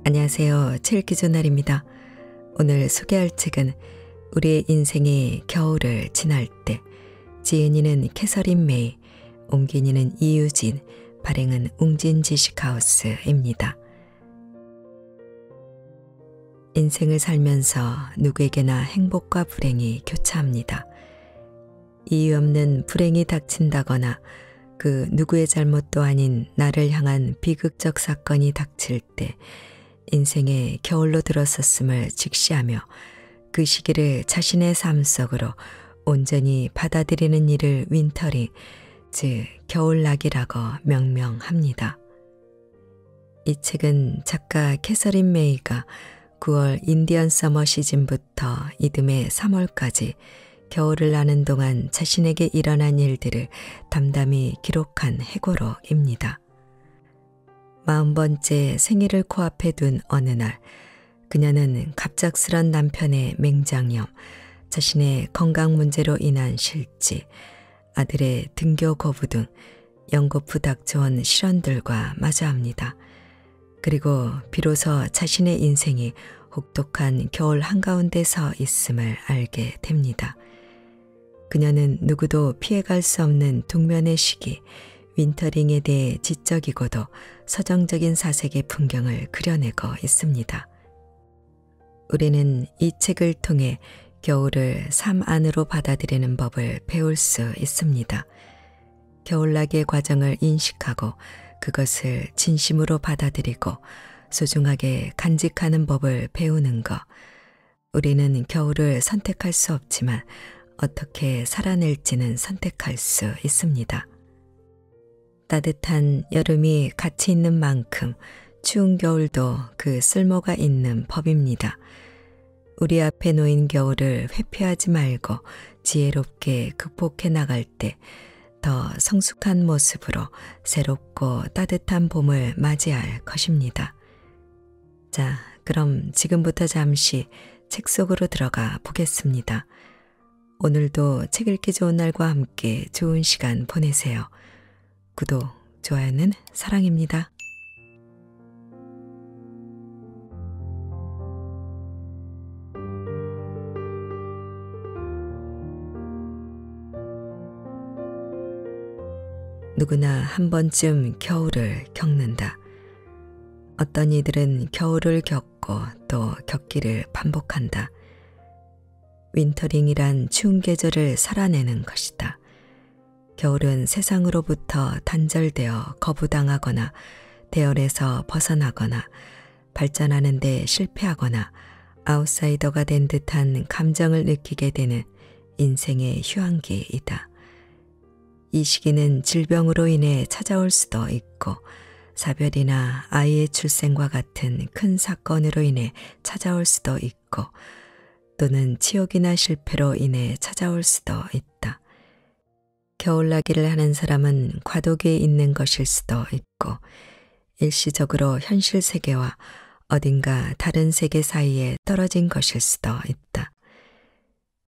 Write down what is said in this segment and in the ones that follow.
안녕하세요. 책 읽기 좋은 날입니다. 오늘 소개할 책은 우리의 인생이 겨울을 지날 때, 지은이는 캐서린 메이, 옮긴이는 이유진, 발행은 웅진 지식하우스입니다. 인생을 살면서 누구에게나 행복과 불행이 교차합니다. 이유 없는 불행이 닥친다거나 그 누구의 잘못도 아닌 나를 향한 비극적 사건이 닥칠 때 인생의 겨울로 들어섰음을 직시하며 그 시기를 자신의 삶 속으로 온전히 받아들이는 일을 윈터링, 즉 겨울나기라고 명명합니다. 이 책은 작가 캐서린 메이가 9월 인디언 서머 시즌부터 이듬해 3월까지 겨울을 나는 동안 자신에게 일어난 일들을 담담히 기록한 회고록입니다. 40번째 생일을 코앞에 둔 어느 날, 그녀는 갑작스런 남편의 맹장염, 자신의 건강 문제로 인한 실직, 아들의 등교 거부 등 연거푸 닥쳐온 시련들과 마주합니다. 그리고 비로소 자신의 인생이 혹독한 겨울 한가운데 서 있음을 알게 됩니다. 그녀는 누구도 피해갈 수 없는 동면의 시기, 윈터링에 대해 지적이고도 서정적인 사색의 풍경을 그려내고 있습니다. 우리는 이 책을 통해 겨울을 삶 안으로 받아들이는 법을 배울 수 있습니다. 겨울나기의 과정을 인식하고 그것을 진심으로 받아들이고 소중하게 간직하는 법을 배우는 것. 우리는 겨울을 선택할 수 없지만 어떻게 살아낼지는 선택할 수 있습니다. 따뜻한 여름이 같이 있는 만큼 추운 겨울도 그 쓸모가 있는 법입니다. 우리 앞에 놓인 겨울을 회피하지 말고 지혜롭게 극복해 나갈 때 더 성숙한 모습으로 새롭고 따뜻한 봄을 맞이할 것입니다. 자, 그럼 지금부터 잠시 책 속으로 들어가 보겠습니다. 오늘도 책 읽기 좋은 날과 함께 좋은 시간 보내세요. 구독, 좋아요는 사랑입니다. 누구나 한 번쯤 겨울을 겪는다. 어떤 이들은 겨울을 겪고 또 겪기를 반복한다. 윈터링이란 추운 계절을 살아내는 것이다. 겨울은 세상으로부터 단절되어 거부당하거나 대열에서 벗어나거나 발전하는 데 실패하거나 아웃사이더가 된 듯한 감정을 느끼게 되는 인생의 휴양기이다. 이 시기는 질병으로 인해 찾아올 수도 있고 사별이나 아이의 출생과 같은 큰 사건으로 인해 찾아올 수도 있고 또는 치욕이나 실패로 인해 찾아올 수도 있다. 겨울나기를 하는 사람은 과도기에 있는 것일 수도 있고 일시적으로 현실 세계와 어딘가 다른 세계 사이에 떨어진 것일 수도 있다.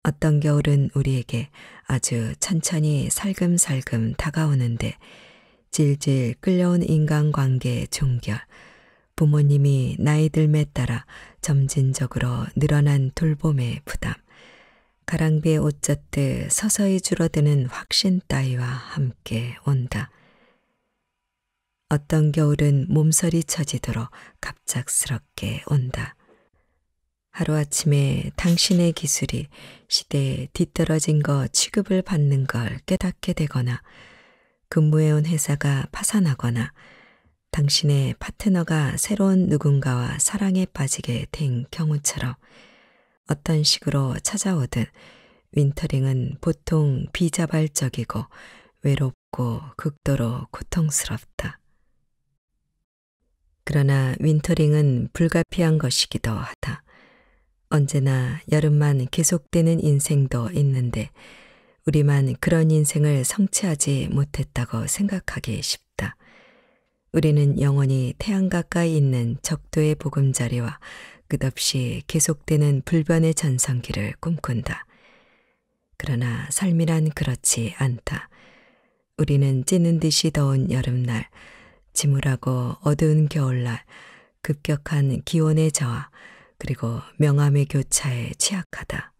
어떤 겨울은 우리에게 아주 천천히 살금살금 다가오는데 질질 끌려온 인간관계의 종결, 부모님이 나이 들매 따라 점진적으로 늘어난 돌봄의 부담, 가랑비에 옷 젖듯 서서히 줄어드는 확신 따위와 함께 온다. 어떤 겨울은 몸서리 쳐지도록 갑작스럽게 온다. 하루아침에 당신의 기술이 시대에 뒤떨어진 거 취급을 받는 걸 깨닫게 되거나 근무해온 회사가 파산하거나 당신의 파트너가 새로운 누군가와 사랑에 빠지게 된 경우처럼 어떤 식으로 찾아오든 윈터링은 보통 비자발적이고 외롭고 극도로 고통스럽다. 그러나 윈터링은 불가피한 것이기도 하다. 언제나 여름만 계속되는 인생도 있는데 우리만 그런 인생을 성취하지 못했다고 생각하기 쉽다. 우리는 영원히 태양 가까이 있는 적도의 보금자리와 끝없이 계속되는 불변의 전성기를 꿈꾼다. 그러나 삶이란 그렇지 않다. 우리는 찌는 듯이 더운 여름날, 지물하고 어두운 겨울날, 급격한 기온의 저하, 그리고 명암의 교차에 취약하다.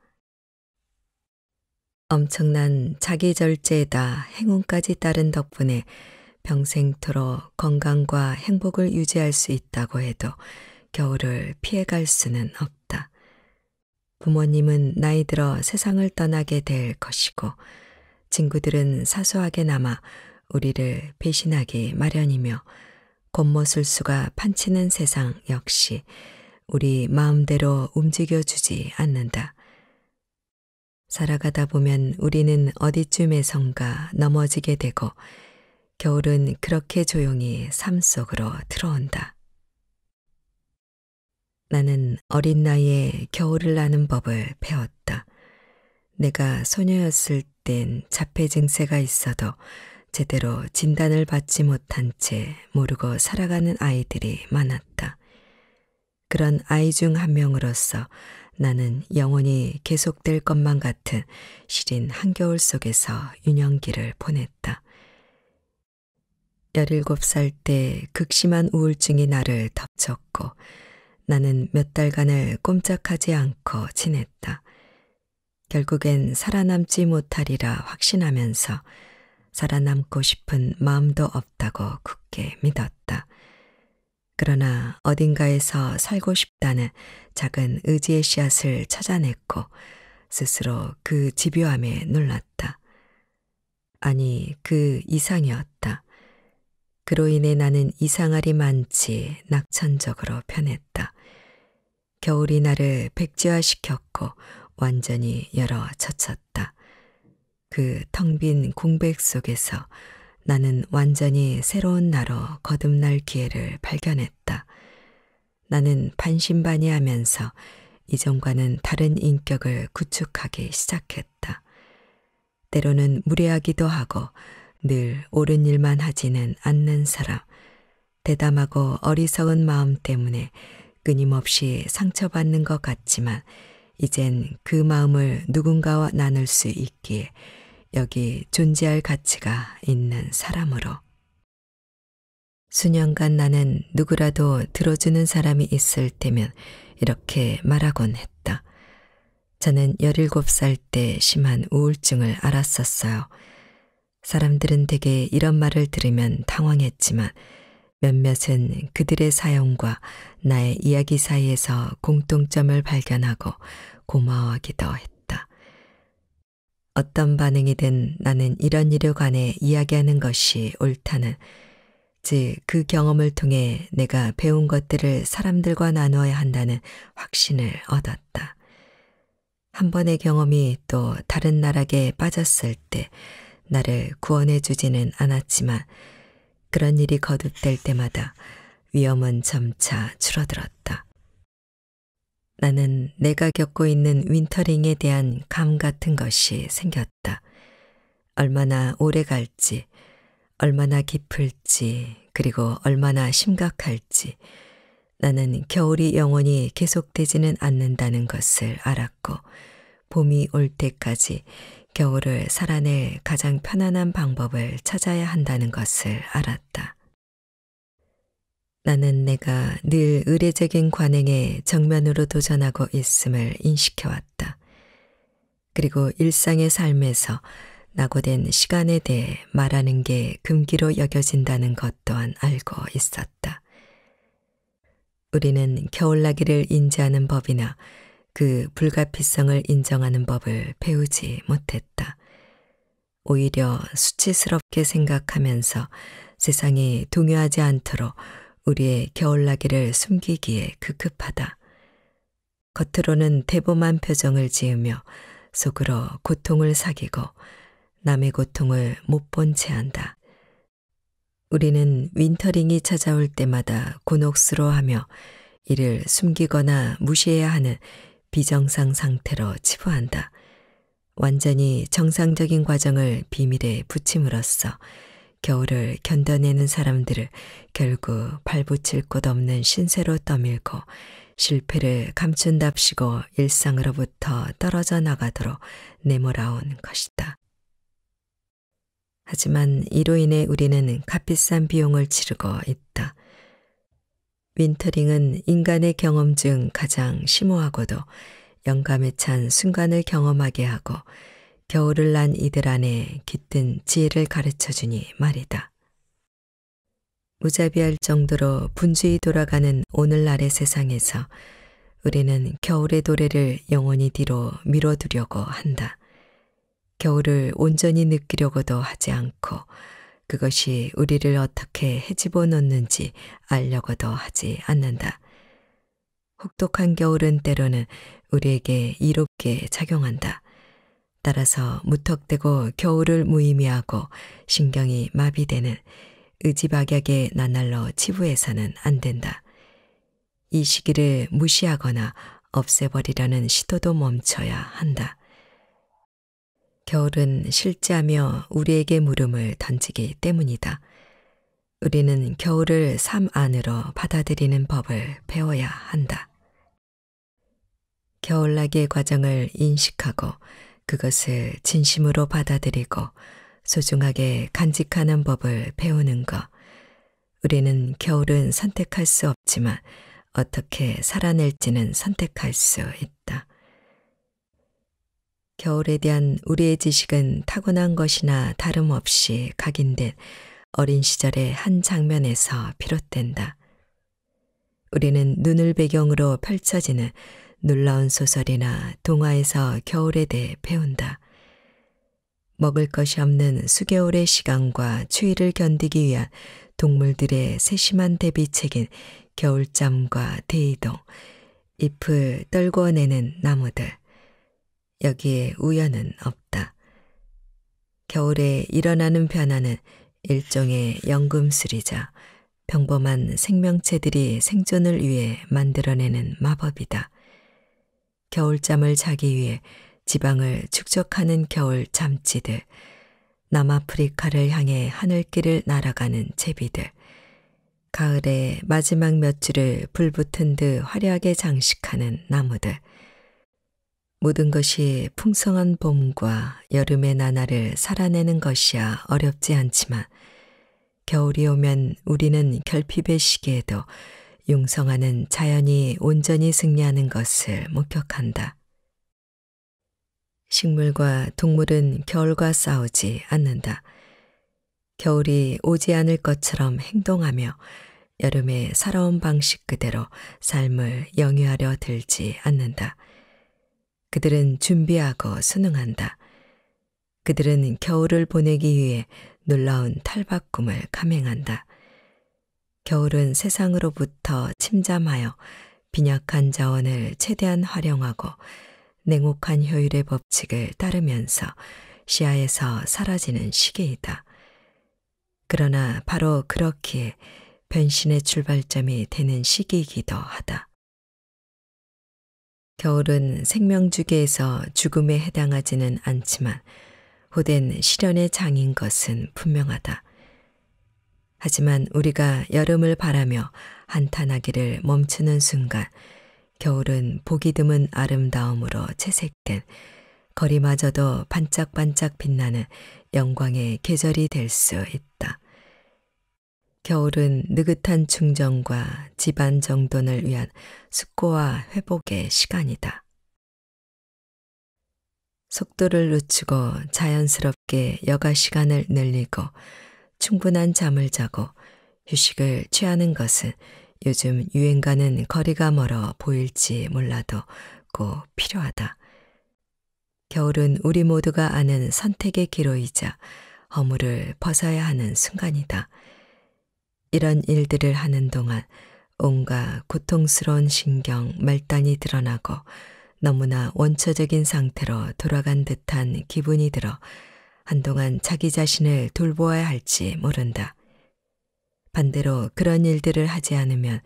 엄청난 자기 절제에다 행운까지 따른 덕분에 평생토록 건강과 행복을 유지할 수 있다고 해도 겨울을 피해갈 수는 없다. 부모님은 나이 들어 세상을 떠나게 될 것이고 친구들은 사소하게나마 우리를 배신하기 마련이며 곤모술수가 판치는 세상 역시 우리 마음대로 움직여주지 않는다. 살아가다 보면 우리는 어디쯤에선가 넘어지게 되고 겨울은 그렇게 조용히 삶 속으로 들어온다. 나는 어린 나이에 겨울을 나는 법을 배웠다. 내가 소녀였을 땐 자폐 증세가 있어도 제대로 진단을 받지 못한 채 모르고 살아가는 아이들이 많았다. 그런 아이 중 한 명으로서 나는 영원히 계속될 것만 같은 시린 한겨울 속에서 유년기를 보냈다. 17살 때 극심한 우울증이 나를 덮쳤고 나는 몇 달간을 꼼짝하지 않고 지냈다. 결국엔 살아남지 못하리라 확신하면서 살아남고 싶은 마음도 없다고 굳게 믿었다. 그러나 어딘가에서 살고 싶다는 작은 의지의 씨앗을 찾아냈고 스스로 그 집요함에 놀랐다. 아니, 그 이상이었다. 그로 인해 나는 이상할이 많지 낙천적으로 변했다. 겨울이 나를 백지화시켰고 완전히 열어젖혔다. 그 텅 빈 공백 속에서 나는 완전히 새로운 나로 거듭날 기회를 발견했다. 나는 반신반의하면서 이전과는 다른 인격을 구축하기 시작했다. 때로는 무례하기도 하고 늘 옳은 일만 하지는 않는 사람, 대담하고 어리석은 마음 때문에 끊임없이 상처받는 것 같지만 이젠 그 마음을 누군가와 나눌 수 있기에 여기 존재할 가치가 있는 사람으로. 수년간 나는 누구라도 들어주는 사람이 있을 때면 이렇게 말하곤 했다. 저는 17살 때 심한 우울증을 앓았었어요. 사람들은 대개 이런 말을 들으면 당황했지만 몇몇은 그들의 사연과 나의 이야기 사이에서 공통점을 발견하고 고마워하기도 했다. 어떤 반응이든 나는 이런 일에 관해 이야기하는 것이 옳다는, 즉 그 경험을 통해 내가 배운 것들을 사람들과 나누어야 한다는 확신을 얻었다. 한 번의 경험이 또 다른 나락에 빠졌을 때 나를 구원해 주지는 않았지만 그런 일이 거듭될 때마다 위험은 점차 줄어들었다. 나는 내가 겪고 있는 윈터링에 대한 감 같은 것이 생겼다. 얼마나 오래 갈지, 얼마나 깊을지, 그리고 얼마나 심각할지 나는 겨울이 영원히 계속되지는 않는다는 것을 알았고 봄이 올 때까지 겨울을 살아낼 가장 편안한 방법을 찾아야 한다는 것을 알았다. 나는 내가 늘 의례적인 관행에 정면으로 도전하고 있음을 인식해왔다. 그리고 일상의 삶에서 낙오된 시간에 대해 말하는 게 금기로 여겨진다는 것 또한 알고 있었다. 우리는 겨울나기를 인지하는 법이나 그 불가피성을 인정하는 법을 배우지 못했다. 오히려 수치스럽게 생각하면서 세상이 동요하지 않도록 우리의 겨울나기를 숨기기에 급급하다. 겉으로는 대범한 표정을 지으며 속으로 고통을 사귀고 남의 고통을 못 본 채 한다. 우리는 윈터링이 찾아올 때마다 곤혹스러워하며 이를 숨기거나 무시해야 하는 비정상 상태로 치부한다. 완전히 정상적인 과정을 비밀에 붙임으로써 겨울을 견뎌내는 사람들을 결국 발붙일 곳 없는 신세로 떠밀고 실패를 감춘답시고 일상으로부터 떨어져 나가도록 내몰아온 것이다. 하지만 이로 인해 우리는 값비싼 비용을 치르고 있다. 윈터링은 인간의 경험 중 가장 심오하고도 영감에 찬 순간을 경험하게 하고 겨울을 난 이들 안에 깃든 지혜를 가르쳐주니 말이다. 무자비할 정도로 분주히 돌아가는 오늘날의 세상에서 우리는 겨울의 도래를 영원히 뒤로 미뤄두려고 한다. 겨울을 온전히 느끼려고도 하지 않고 그것이 우리를 어떻게 헤집어 놓는지 알려고도 하지 않는다. 혹독한 겨울은 때로는 우리에게 이롭게 작용한다. 따라서 무턱대고 겨울을 무의미하고 신경이 마비되는 의지박약의 나날로 치부해서는 안 된다. 이 시기를 무시하거나 없애버리려는 시도도 멈춰야 한다. 겨울은 실제하며 우리에게 물음을 던지기 때문이다. 우리는 겨울을 삶 안으로 받아들이는 법을 배워야 한다. 겨울나기의 과정을 인식하고 그것을 진심으로 받아들이고 소중하게 간직하는 법을 배우는 것. 우리는 겨울은 선택할 수 없지만 어떻게 살아낼지는 선택할 수 있다. 겨울에 대한 우리의 지식은 타고난 것이나 다름없이 각인된 어린 시절의 한 장면에서 비롯된다. 우리는 눈을 배경으로 펼쳐지는 놀라운 소설이나 동화에서 겨울에 대해 배운다. 먹을 것이 없는 수개월의 시간과 추위를 견디기 위한 동물들의 세심한 대비책인 겨울잠과 대이동, 잎을 떨궈내는 나무들. 여기에 우연은 없다. 겨울에 일어나는 변화는 일종의 연금술이자 평범한 생명체들이 생존을 위해 만들어내는 마법이다. 겨울잠을 자기 위해 지방을 축적하는 겨울 잠쥐들, 남아프리카를 향해 하늘길을 날아가는 제비들, 가을의 마지막 몇 줄을 불붙은 듯 화려하게 장식하는 나무들, 모든 것이 풍성한 봄과 여름의 나날을 살아내는 것이야 어렵지 않지만 겨울이 오면 우리는 결핍의 시기에도 융성하는 자연이 온전히 승리하는 것을 목격한다. 식물과 동물은 겨울과 싸우지 않는다. 겨울이 오지 않을 것처럼 행동하며 여름의 살아온 방식 그대로 삶을 영위하려 들지 않는다. 그들은 준비하고 순응한다. 그들은 겨울을 보내기 위해 놀라운 탈바꿈을 감행한다. 겨울은 세상으로부터 침잠하여 빈약한 자원을 최대한 활용하고 냉혹한 효율의 법칙을 따르면서 시야에서 사라지는 시기이다. 그러나 바로 그렇기에 변신의 출발점이 되는 시기이기도 하다. 겨울은 생명주기에서 죽음에 해당하지는 않지만 호된 실현의 장인 것은 분명하다. 하지만 우리가 여름을 바라며 한탄하기를 멈추는 순간 겨울은 보기 드문 아름다움으로 채색된 거리마저도 반짝반짝 빛나는 영광의 계절이 될 수 있다. 겨울은 느긋한 충정과 집안 정돈을 위한 숙고와 회복의 시간이다. 속도를 늦추고 자연스럽게 여가 시간을 늘리고 충분한 잠을 자고 휴식을 취하는 것은 요즘 유행과는 거리가 멀어 보일지 몰라도 꼭 필요하다. 겨울은 우리 모두가 아는 선택의 기로이자 허물을 벗어야 하는 순간이다. 이런 일들을 하는 동안 온갖 고통스러운 신경 말단이 드러나고 너무나 원초적인 상태로 돌아간 듯한 기분이 들어 한동안 자기 자신을 돌보아야 할지 모른다. 반대로 그런 일들을 하지 않으면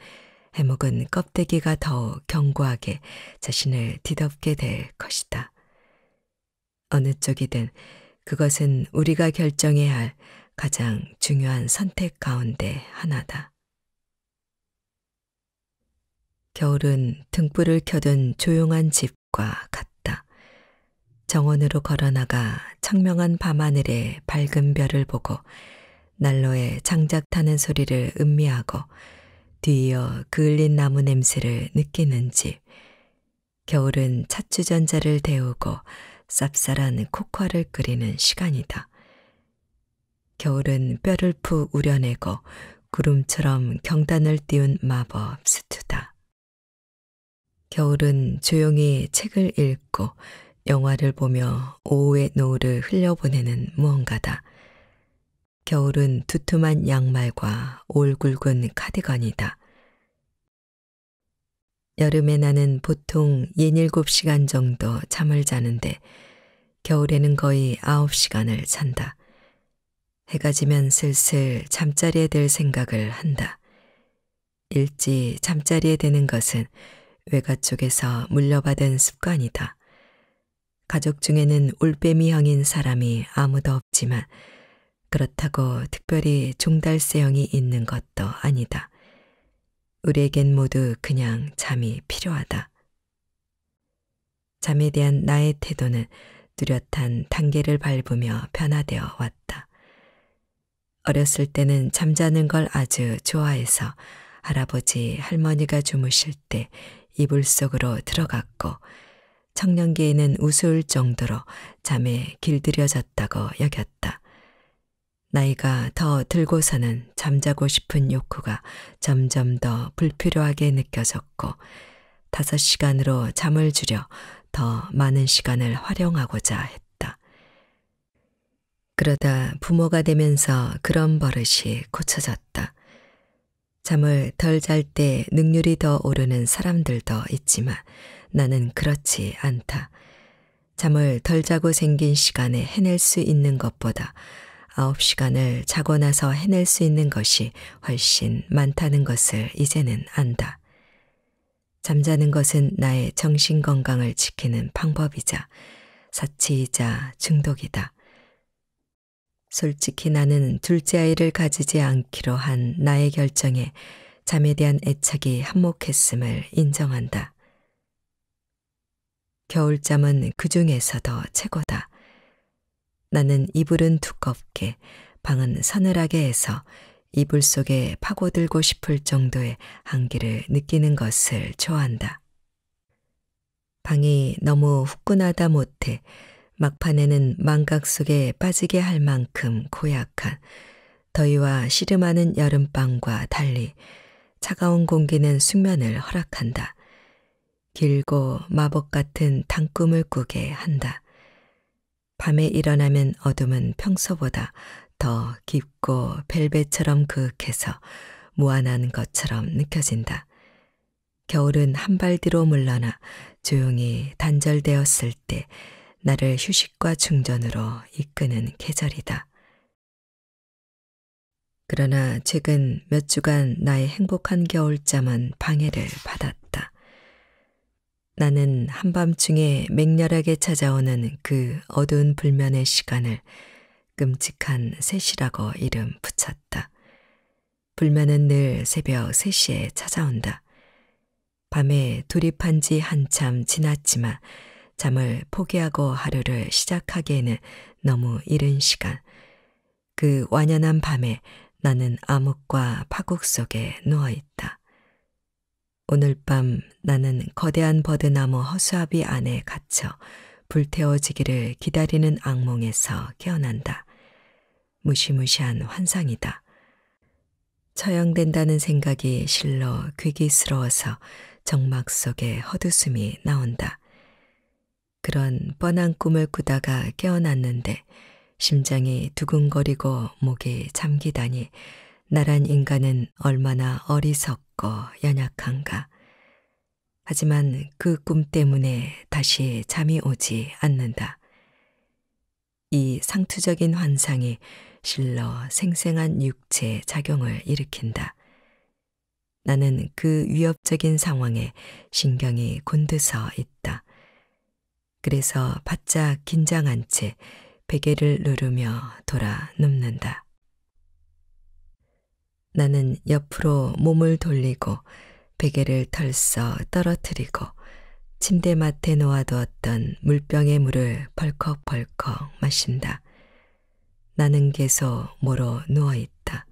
해묵은 껍데기가 더욱 견고하게 자신을 뒤덮게 될 것이다. 어느 쪽이든 그것은 우리가 결정해야 할 가장 중요한 선택 가운데 하나다. 겨울은 등불을 켜둔 조용한 집과 같다. 정원으로 걸어나가 청명한 밤하늘의 밝은 별을 보고 난로에 장작 타는 소리를 음미하고 뒤이어 그을린 나무 냄새를 느끼는지, 겨울은 찻주전자를 데우고 쌉쌀한 코코아를 끓이는 시간이다. 겨울은 뼈를 푹 우려내고 구름처럼 경단을 띄운 마법 스튜다. 겨울은 조용히 책을 읽고 영화를 보며 오후의 노을을 흘려보내는 무언가다. 겨울은 두툼한 양말과 올굵은 카디건이다. 여름에 나는 보통 6~7시간 정도 잠을 자는데 겨울에는 거의 9시간을 잔다. 해가 지면 슬슬 잠자리에 들 생각을 한다. 일찍 잠자리에 드는 것은 외가 쪽에서 물려받은 습관이다. 가족 중에는 올빼미형인 사람이 아무도 없지만 그렇다고 특별히 종달새형이 있는 것도 아니다. 우리에겐 모두 그냥 잠이 필요하다. 잠에 대한 나의 태도는 뚜렷한 단계를 밟으며 변화되어 왔다. 어렸을 때는 잠자는 걸 아주 좋아해서 할아버지, 할머니가 주무실 때 이불 속으로 들어갔고 청년기에는 우스울 정도로 잠에 길들여졌다고 여겼다. 나이가 더 들고서는 잠자고 싶은 욕구가 점점 더 불필요하게 느껴졌고 5시간으로 잠을 줄여 더 많은 시간을 활용하고자 했다. 그러다 부모가 되면서 그런 버릇이 고쳐졌다. 잠을 덜 잘 때 능률이 더 오르는 사람들도 있지만 나는 그렇지 않다. 잠을 덜 자고 생긴 시간에 해낼 수 있는 것보다 9시간을 자고 나서 해낼 수 있는 것이 훨씬 많다는 것을 이제는 안다. 잠자는 것은 나의 정신 건강을 지키는 방법이자 사치이자 중독이다. 솔직히 나는 둘째 아이를 가지지 않기로 한 나의 결정에 잠에 대한 애착이 한몫했음을 인정한다. 겨울잠은 그 중에서도 최고다. 나는 이불은 두껍게, 방은 서늘하게 해서 이불 속에 파고들고 싶을 정도의 한기를 느끼는 것을 좋아한다. 방이 너무 후끈하다 못해 막판에는 망각 속에 빠지게 할 만큼 고약한 더위와 시름하는 여름밤과 달리 차가운 공기는 숙면을 허락한다. 길고 마법 같은 단꿈을 꾸게 한다. 밤에 일어나면 어둠은 평소보다 더 깊고 벨벳처럼 그윽해서 무한한 것처럼 느껴진다. 겨울은 한 발 뒤로 물러나 조용히 단절되었을 때 나를 휴식과 충전으로 이끄는 계절이다. 그러나 최근 몇 주간 나의 행복한 겨울잠은 방해를 받았다. 나는 한밤중에 맹렬하게 찾아오는 그 어두운 불면의 시간을 끔찍한 3시라고 이름 붙였다. 불면은 늘 새벽 3시에 찾아온다. 밤에 돌입한 지 한참 지났지만 잠을 포기하고 하루를 시작하기에는 너무 이른 시간. 그 완연한 밤에 나는 암흑과 파국 속에 누워있다. 오늘 밤 나는 거대한 버드나무 허수아비 안에 갇혀 불태워지기를 기다리는 악몽에서 깨어난다. 무시무시한 환상이다. 처형된다는 생각이 실로 괴기스러워서 정막 속에 헛웃음이 나온다. 그런 뻔한 꿈을 꾸다가 깨어났는데 심장이 두근거리고 목이 잠기다니 나란 인간은 얼마나 어리석고 연약한가. 하지만 그 꿈 때문에 다시 잠이 오지 않는다. 이 상투적인 환상이 실로 생생한 육체 작용을 일으킨다. 나는 그 위협적인 상황에 신경이 곤두서 있다. 그래서 바짝 긴장한 채 베개를 누르며 돌아 눕는다. 나는 옆으로 몸을 돌리고 베개를 털썩 떨어뜨리고 침대맡에 놓아두었던 물병의 물을 벌컥벌컥 마신다. 나는 계속 모로 누워있다.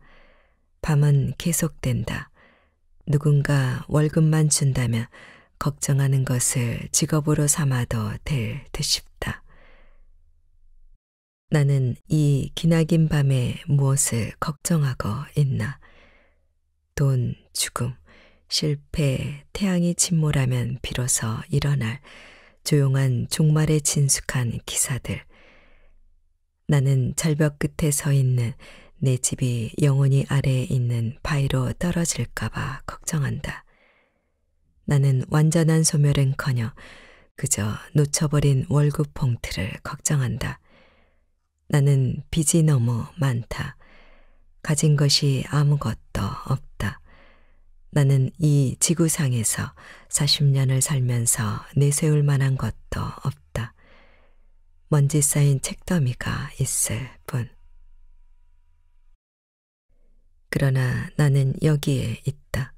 밤은 계속된다. 누군가 월급만 준다면 걱정하는 것을 직업으로 삼아도 될 듯 싶다. 나는 이 기나긴 밤에 무엇을 걱정하고 있나? 돈, 죽음, 실패, 태양이 침몰하면 비로소 일어날 조용한 종말에 진숙한 기사들. 나는 절벽 끝에 서 있는 내 집이 영원히 아래에 있는 바위로 떨어질까봐 걱정한다. 나는 완전한 소멸은커녕 그저 놓쳐버린 월급 봉투를 걱정한다. 나는 빚이 너무 많다. 가진 것이 아무것도 없다. 나는 이 지구상에서 40년을 살면서 내세울 만한 것도 없다. 먼지 쌓인 책더미가 있을 뿐. 그러나 나는 여기에 있다.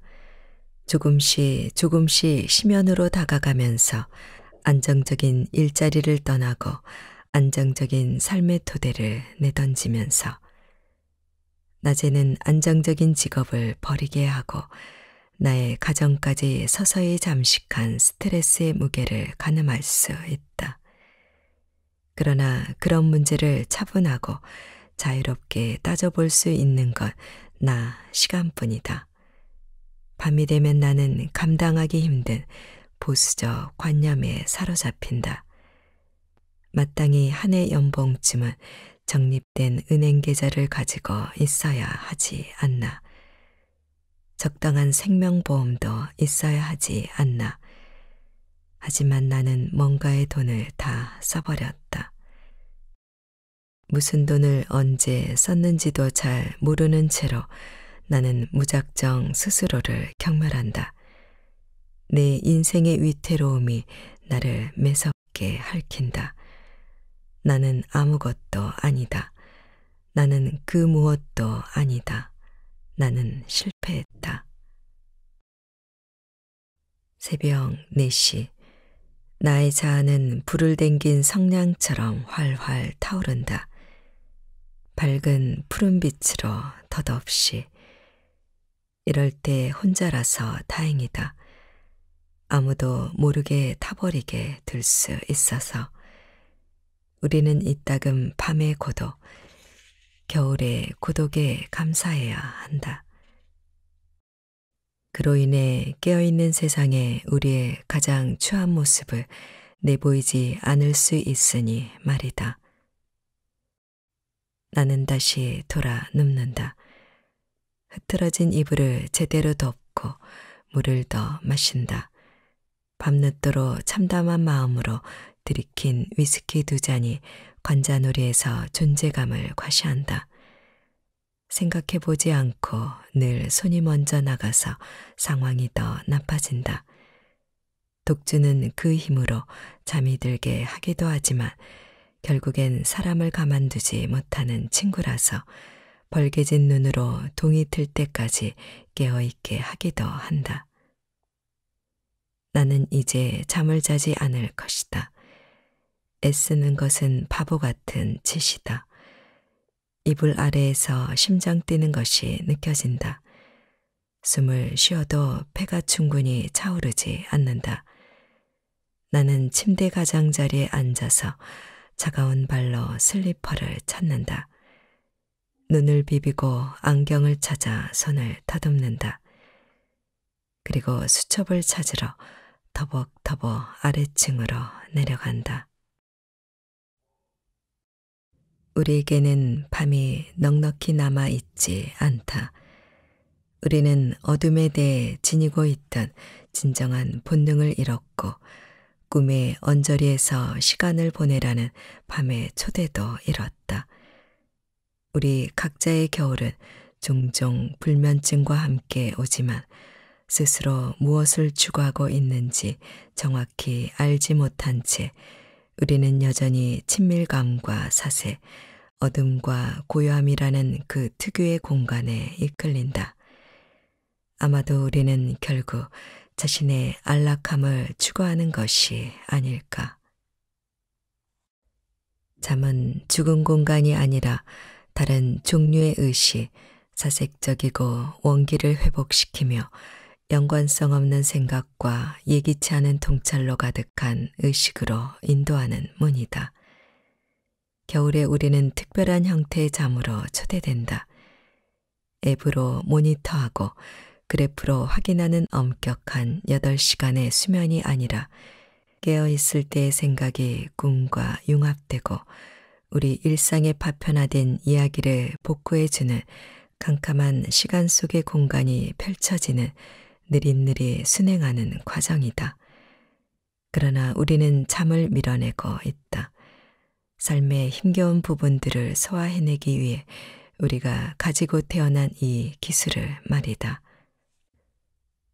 조금씩 조금씩 심연으로 다가가면서 안정적인 일자리를 떠나고 안정적인 삶의 토대를 내던지면서 낮에는 안정적인 직업을 버리게 하고 나의 가정까지 서서히 잠식한 스트레스의 무게를 가늠할 수 있다. 그러나 그런 문제를 차분하고 자유롭게 따져볼 수 있는 건 나 시간뿐이다. 밤이 되면 나는 감당하기 힘든 보수적 관념에 사로잡힌다. 마땅히 한 해 연봉쯤은 적립된 은행 계좌를 가지고 있어야 하지 않나. 적당한 생명보험도 있어야 하지 않나. 하지만 나는 뭔가의 돈을 다 써버렸다. 무슨 돈을 언제 썼는지도 잘 모르는 채로 나는 무작정 스스로를 경멸한다. 내 인생의 위태로움이 나를 매섭게 핥힌다. 나는 아무것도 아니다. 나는 그 무엇도 아니다. 나는 실패했다. 새벽 4시. 나의 자아는 불을 댕긴 성냥처럼 활활 타오른다. 밝은 푸른 빛으로 덧없이. 이럴 때 혼자라서 다행이다. 아무도 모르게 타버리게 될 수 있어서. 우리는 이따금 밤의 고독, 겨울의 고독에 감사해야 한다. 그로 인해 깨어있는 세상에 우리의 가장 추한 모습을 내보이지 않을 수 있으니 말이다. 나는 다시 돌아 눕는다. 흐트러진 이불을 제대로 덮고 물을 더 마신다. 밤늦도록 참담한 마음으로 들이킨 위스키 2잔이 관자놀이에서 존재감을 과시한다. 생각해보지 않고 늘 손이 먼저 나가서 상황이 더 나빠진다. 독주는 그 힘으로 잠이 들게 하기도 하지만 결국엔 사람을 가만두지 못하는 친구라서 벌개진 눈으로 동이 틀 때까지 깨어있게 하기도 한다. 나는 이제 잠을 자지 않을 것이다. 애쓰는 것은 바보 같은 짓이다. 이불 아래에서 심장 뛰는 것이 느껴진다. 숨을 쉬어도 배가 충분히 차오르지 않는다. 나는 침대 가장자리에 앉아서 차가운 발로 슬리퍼를 찾는다. 눈을 비비고 안경을 찾아 손을 더듬는다. 그리고 수첩을 찾으러 터벅터벅 아래층으로 내려간다. 우리에게는 밤이 넉넉히 남아있지 않다. 우리는 어둠에 대해 지니고 있던 진정한 본능을 잃었고 꿈의 언저리에서 시간을 보내라는 밤의 초대도 잃었다. 우리 각자의 겨울은 종종 불면증과 함께 오지만 스스로 무엇을 추구하고 있는지 정확히 알지 못한 채 우리는 여전히 친밀감과 사세, 어둠과 고요함이라는 그 특유의 공간에 이끌린다. 아마도 우리는 결국 자신의 안락함을 추구하는 것이 아닐까. 잠은 죽은 공간이 아니라 다른 종류의 의식, 사색적이고 원기를 회복시키며 연관성 없는 생각과 예기치 않은 통찰로 가득한 의식으로 인도하는 문이다. 겨울에 우리는 특별한 형태의 잠으로 초대된다. 앱으로 모니터하고 그래프로 확인하는 엄격한 8시간의 수면이 아니라 깨어있을 때의 생각이 꿈과 융합되고 우리 일상에 파편화된 이야기를 복구해주는 캄캄한 시간 속의 공간이 펼쳐지는 느릿느릿 순행하는 과정이다. 그러나 우리는 잠을 밀어내고 있다. 삶의 힘겨운 부분들을 소화해내기 위해 우리가 가지고 태어난 이 기술을 말이다.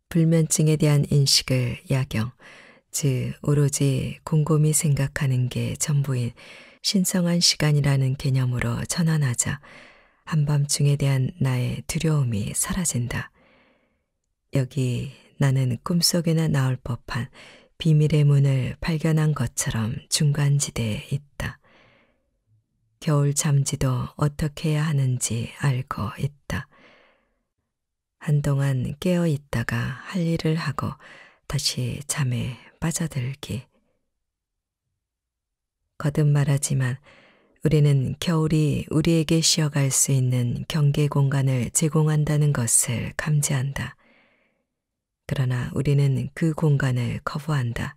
불면증에 대한 인식을 야경, 즉 오로지 곰곰이 생각하는 게 전부인 신성한 시간이라는 개념으로 전환하자 한밤중에 대한 나의 두려움이 사라진다. 여기 나는 꿈속에나 나올 법한 비밀의 문을 발견한 것처럼 중간지대에 있다. 겨울 잠지도 어떻게 해야 하는지 알고 있다. 한동안 깨어 있다가 할 일을 하고 다시 잠에 빠져들기. 거듭 말하지만 우리는 겨울이 우리에게 쉬어갈 수 있는 경계 공간을 제공한다는 것을 감지한다. 그러나 우리는 그 공간을 거부한다.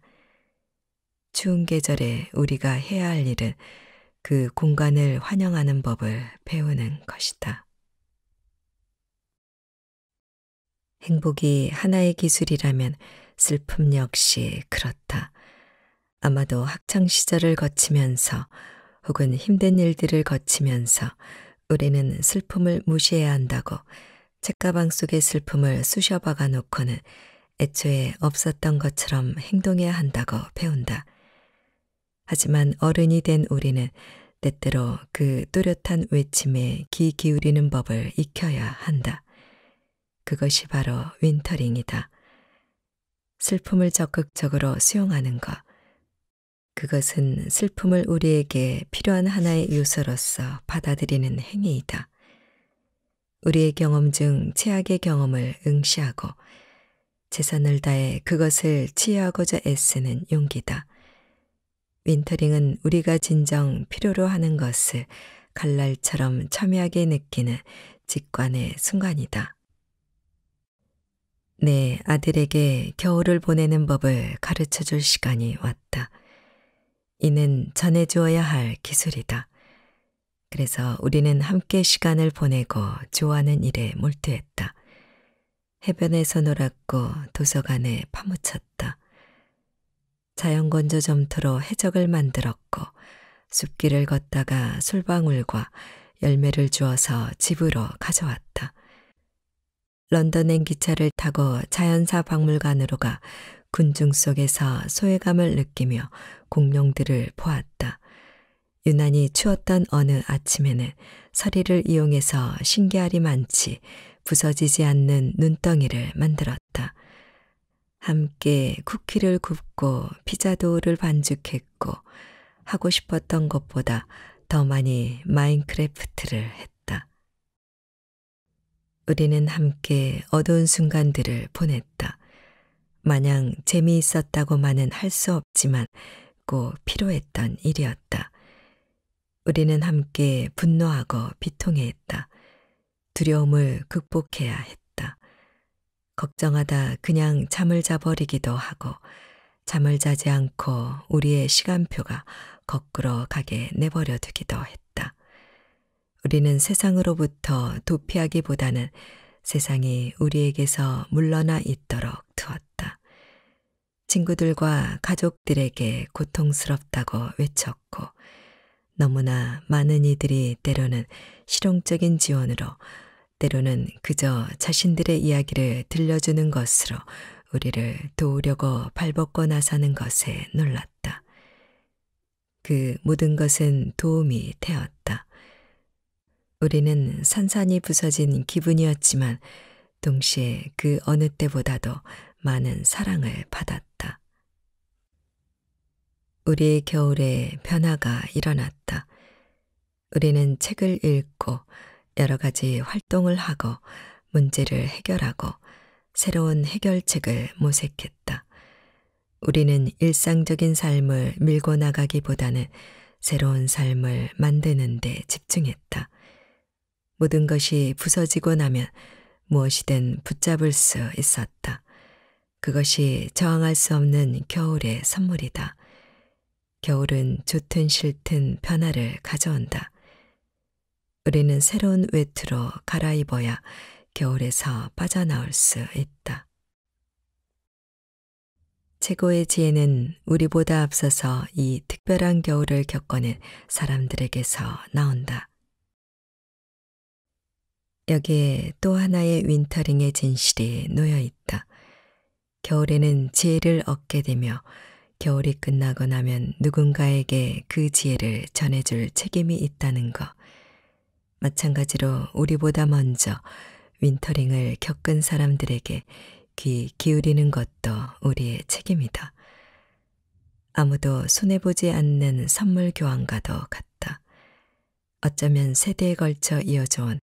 추운 계절에 우리가 해야 할 일은 그 공간을 환영하는 법을 배우는 것이다. 행복이 하나의 기술이라면 슬픔 역시 그렇다. 아마도 학창시절을 거치면서 혹은 힘든 일들을 거치면서 우리는 슬픔을 무시해야 한다고 책가방 속의 슬픔을 쑤셔박아 놓고는 애초에 없었던 것처럼 행동해야 한다고 배운다. 하지만 어른이 된 우리는 때때로 그 또렷한 외침에 귀 기울이는 법을 익혀야 한다. 그것이 바로 윈터링이다. 슬픔을 적극적으로 수용하는 것. 그것은 슬픔을 우리에게 필요한 하나의 요소로서 받아들이는 행위이다. 우리의 경험 중 최악의 경험을 응시하고 최선을 다해 그것을 치유하고자 애쓰는 용기다. 윈터링은 우리가 진정 필요로 하는 것을 칼날처럼 첨예하게 느끼는 직관의 순간이다. 내 아들에게 겨울을 보내는 법을 가르쳐 줄 시간이 왔다. 이는 전해주어야 할 기술이다. 그래서 우리는 함께 시간을 보내고 좋아하는 일에 몰두했다. 해변에서 놀았고 도서관에 파묻혔다. 자연건조 점토로 해적을 만들었고 숲길을 걷다가 솔방울과 열매를 주워서 집으로 가져왔다. 런던행 기차를 타고 자연사 박물관으로 가 군중 속에서 소외감을 느끼며 공룡들을 보았다. 유난히 추웠던 어느 아침에는 서리를 이용해서 신기하리 많지 부서지지 않는 눈덩이를 만들었다. 함께 쿠키를 굽고 피자도우를 반죽했고 하고 싶었던 것보다 더 많이 마인크래프트를 했다. 우리는 함께 어두운 순간들을 보냈다. 마냥 재미있었다고만은 할 수 없지만 꼭 필요했던 일이었다. 우리는 함께 분노하고 비통해했다. 두려움을 극복해야 했다. 걱정하다 그냥 잠을 자버리기도 하고 잠을 자지 않고 우리의 시간표가 거꾸로 가게 내버려 두기도 했다. 우리는 세상으로부터 도피하기보다는 세상이 우리에게서 물러나 있도록 두었다. 친구들과 가족들에게 고통스럽다고 외쳤고 너무나 많은 이들이 때로는 실용적인 지원으로 때로는 그저 자신들의 이야기를 들려주는 것으로 우리를 도우려고 발벗고 나서는 것에 놀랐다. 그 모든 것은 도움이 되었다. 우리는 산산이 부서진 기분이었지만 동시에 그 어느 때보다도 많은 사랑을 받았다. 우리의 겨울에 변화가 일어났다. 우리는 책을 읽고 여러 가지 활동을 하고 문제를 해결하고 새로운 해결책을 모색했다. 우리는 일상적인 삶을 밀고 나가기보다는 새로운 삶을 만드는 데 집중했다. 모든 것이 부서지고 나면 무엇이든 붙잡을 수 있었다. 그것이 저항할 수 없는 겨울의 선물이다. 겨울은 좋든 싫든 변화를 가져온다. 우리는 새로운 외투로 갈아입어야 겨울에서 빠져나올 수 있다. 최고의 지혜는 우리보다 앞서서 이 특별한 겨울을 겪어낸 사람들에게서 나온다. 여기에 또 하나의 윈터링의 진실이 놓여 있다. 겨울에는 지혜를 얻게 되며 겨울이 끝나고 나면 누군가에게 그 지혜를 전해줄 책임이 있다는 것. 마찬가지로 우리보다 먼저 윈터링을 겪은 사람들에게 귀 기울이는 것도 우리의 책임이다. 아무도 손해보지 않는 선물 교환과도 같다. 어쩌면 세대에 걸쳐 이어져온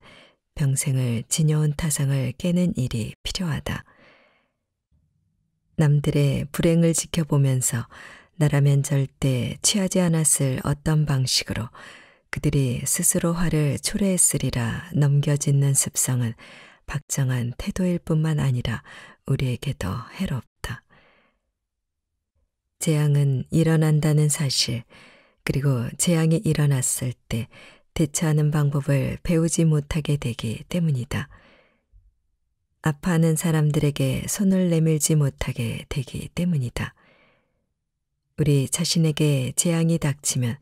평생을 지녀온 타성을 깨는 일이 필요하다. 남들의 불행을 지켜보면서 나라면 절대 취하지 않았을 어떤 방식으로 그들이 스스로 화를 초래했으리라 넘겨짓는 습성은 박정한 태도일 뿐만 아니라 우리에게도 해롭다. 재앙은 일어난다는 사실, 그리고 재앙이 일어났을 때 대처하는 방법을 배우지 못하게 되기 때문이다. 아파하는 사람들에게 손을 내밀지 못하게 되기 때문이다. 우리 자신에게 재앙이 닥치면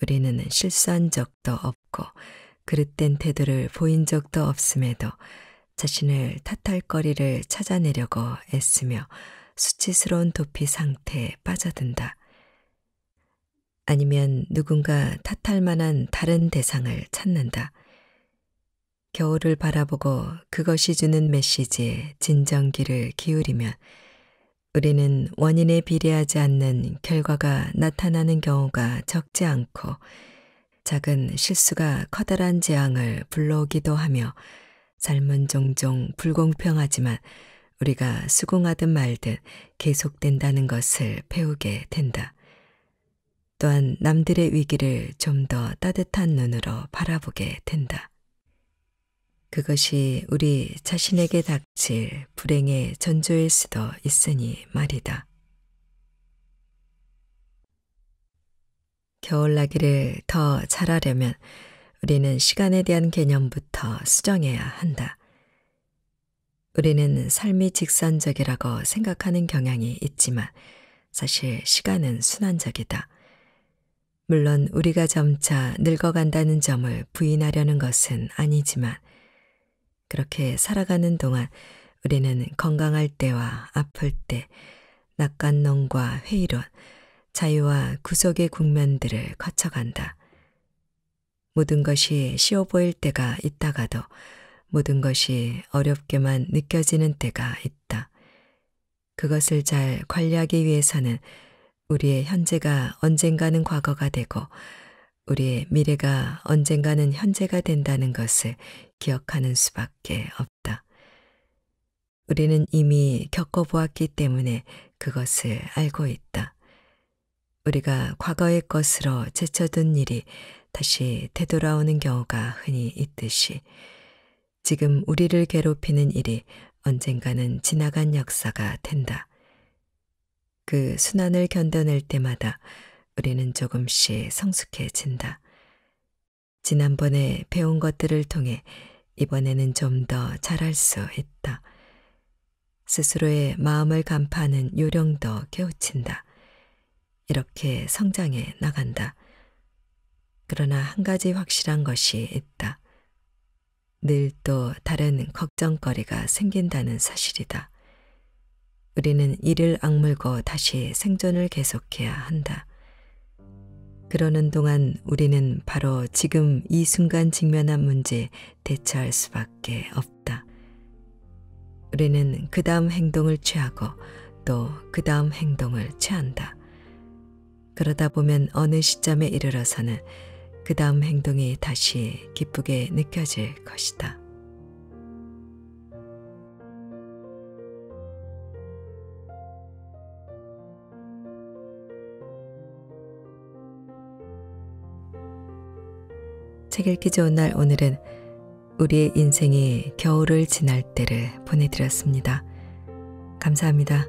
우리는 실수한 적도 없고 그릇된 태도를 보인 적도 없음에도 자신을 탓할 거리를 찾아내려고 애쓰며 수치스러운 도피 상태에 빠져든다. 아니면 누군가 탓할 만한 다른 대상을 찾는다. 겨울을 바라보고 그것이 주는 메시지에 진정기를 기울이면 우리는 원인에 비례하지 않는 결과가 나타나는 경우가 적지 않고 작은 실수가 커다란 재앙을 불러오기도 하며 삶은 종종 불공평하지만 우리가 수긍하든 말든 계속된다는 것을 배우게 된다. 또한 남들의 위기를 좀 더 따뜻한 눈으로 바라보게 된다. 그것이 우리 자신에게 닥칠 불행의 전조일 수도 있으니 말이다. 겨울나기를 더 잘하려면 우리는 시간에 대한 개념부터 수정해야 한다. 우리는 삶이 직선적이라고 생각하는 경향이 있지만 사실 시간은 순환적이다. 물론 우리가 점차 늙어간다는 점을 부인하려는 것은 아니지만 그렇게 살아가는 동안 우리는 건강할 때와 아플 때, 낙관론과 회의론, 자유와 구속의 국면들을 거쳐간다. 모든 것이 쉬워 보일 때가 있다가도 모든 것이 어렵게만 느껴지는 때가 있다. 그것을 잘 관리하기 위해서는 우리의 현재가 언젠가는 과거가 되고 우리의 미래가 언젠가는 현재가 된다는 것을 기억하는 수밖에 없다. 우리는 이미 겪어보았기 때문에 그것을 알고 있다. 우리가 과거의 것으로 제쳐둔 일이 다시 되돌아오는 경우가 흔히 있듯이 지금 우리를 괴롭히는 일이 언젠가는 지나간 역사가 된다. 그 순환을 견뎌낼 때마다 우리는 조금씩 성숙해진다. 지난번에 배운 것들을 통해 이번에는 좀 더 잘할 수 있다. 스스로의 마음을 간파하는 요령도 깨우친다. 이렇게 성장해 나간다. 그러나 한 가지 확실한 것이 있다. 늘 또 다른 걱정거리가 생긴다는 사실이다. 우리는 이를 악물고 다시 생존을 계속해야 한다. 그러는 동안 우리는 바로 지금 이 순간 직면한 문제에 대처할 수밖에 없다. 우리는 그 다음 행동을 취하고 또 그 다음 행동을 취한다. 그러다 보면 어느 시점에 이르러서는 그 다음 행동이 다시 기쁘게 느껴질 것이다. 책 읽기 좋은 날 오늘은 우리의 인생이 겨울을 지날 때를 보내드렸습니다. 감사합니다.